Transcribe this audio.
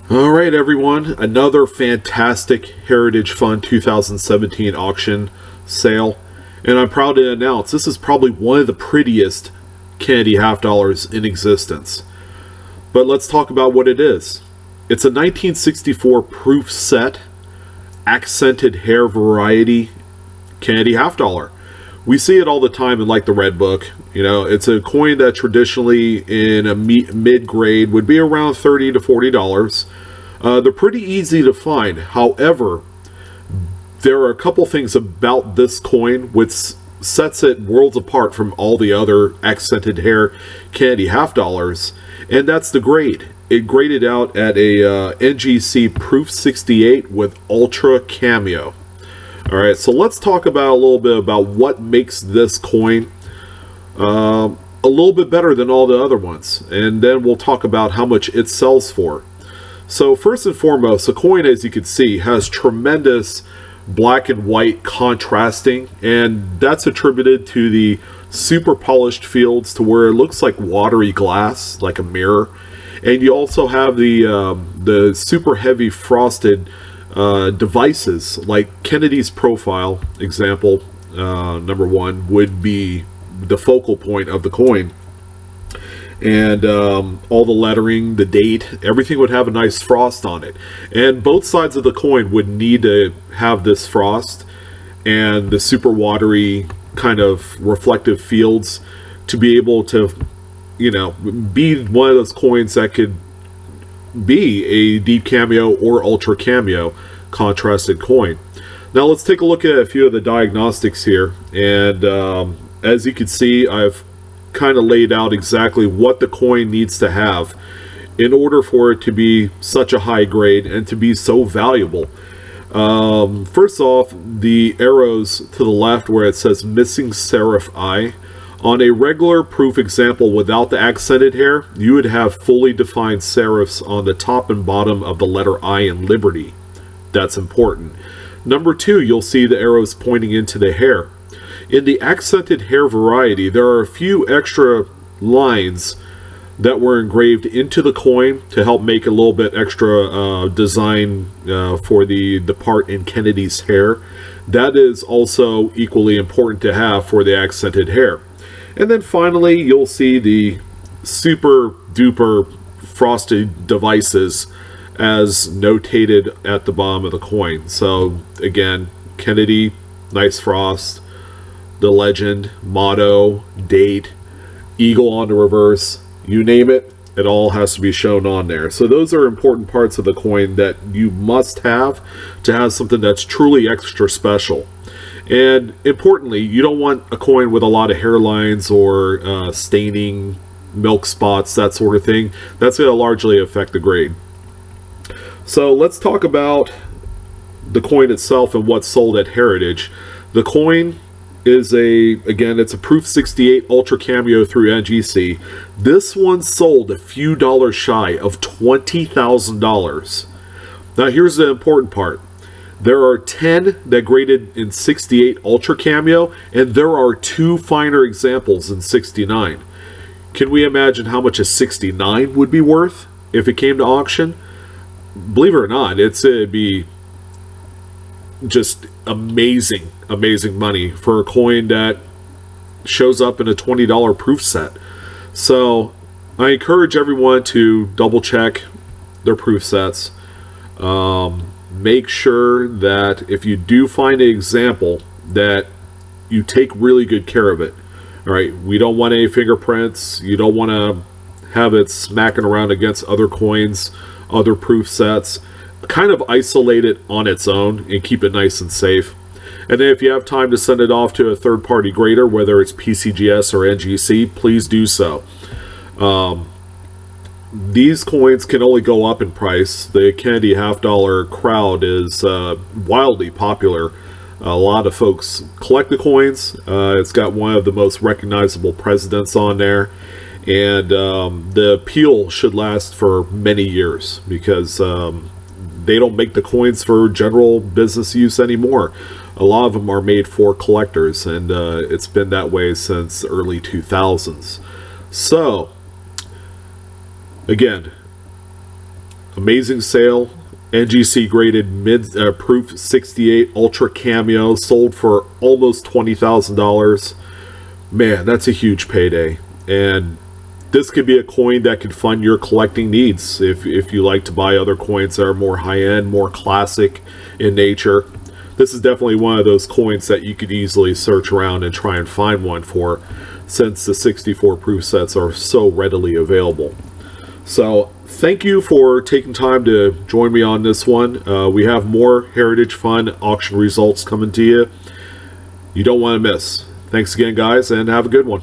All right, everyone. Another fantastic Heritage Fund 2017 auction sale. And I'm proud to announce this is probably one of the prettiest candy half dollars in existence. But let's talk about what it is. It's a 1964 proof set, accented hair variety candy half dollar. We see it all the time in like the Red Book. You know, it's a coin that traditionally in a mid grade would be around $30 to $40. They're pretty easy to find. However, there are a couple things about this coin which sets it worlds apart from all the other accented hair candy half dollars, and that's the grade. It graded out at a NGC Proof 68 with Ultra Cameo. All right, so let's talk about a little bit about what makes this coin a little bit better than all the other ones, and then we'll talk about how much it sells for. So first and foremost, the coin, as you can see, has tremendous black and white contrasting, and that's attributed to the super polished fields to where it looks like watery glass, like a mirror. And you also have the super heavy frosted devices, like Kennedy's profile example, number one, would be the focal point of the coin. And all the lettering, the date, everything would have a nice frost on it. And both sides of the coin would need to have this frost and the super watery kind of reflective fields to be able to, you know, be one of those coins that could be a deep cameo or ultra cameo contrasted coin. Now let's take a look at a few of the diagnostics here. And as you can see, I've kind of laid out exactly what the coin needs to have in order for it to be such a high grade and to be so valuable. First off, the arrows to the left where it says missing serif I. On a regular proof example without the accented hair, you would have fully defined serifs on the top and bottom of the letter I in Liberty. That's important. Number two, you'll see the arrows pointing into the hair. In the accented hair variety, there are a few extra lines that were engraved into the coin to help make a little bit extra design for the part in Kennedy's hair. That is also equally important to have for the accented hair. And then finally, you'll see the super duper frosted devices as notated at the bottom of the coin. So again, Kennedy, nice frost, the legend, motto, date, eagle on the reverse, you name it, it all has to be shown on there. So those are important parts of the coin that you must have to have something that's truly extra special. And importantly, you don't want a coin with a lot of hairlines or staining, milk spots, that sort of thing. That's going to largely affect the grade. So let's talk about the coin itself and what's sold at Heritage. The coin is it's a Proof 68 Ultra Cameo through NGC. This one sold a few dollars shy of $20,000. Now here's the important part. There are 10 that graded in 68 Ultra Cameo, and there are 2 finer examples in 69. Can we imagine how much a 69 would be worth if it came to auction? Believe it or not, it'd be just amazing money for a coin that shows up in a $20 proof set. So I encourage everyone to double check their proof sets. Make sure that if you do find an example, that you take really good care of it. All right, we don't want any fingerprints. You don't want to have it smacking around against other coins, other proof sets. Kind of isolate it on its own and keep it nice and safe. And then if you have time to send it off to a third-party grader, whether it's PCGS or NGC, please do so. These coins can only go up in price. The Kennedy half dollar crowd is wildly popular. A lot of folks collect the coins. It's got one of the most recognizable presidents on there. And the appeal should last for many years because they don't make the coins for general business use anymore. A lot of them are made for collectors, and it's been that way since the early 2000s. So, again, Amazing sale. NGC graded mid proof 68 ultra cameo sold for almost $20,000. Man, that's a huge payday. And this could be a coin that could fund your collecting needs if you like to buy other coins that are more high-end, more classic in nature. This is definitely one of those coins that you could easily search around and try and find one for, since the 64 proof sets are so readily available. So thank you for taking time to join me on this one. We have more Heritage Fund auction results coming to you. You don't want to miss. Thanks again, guys, and have a good one.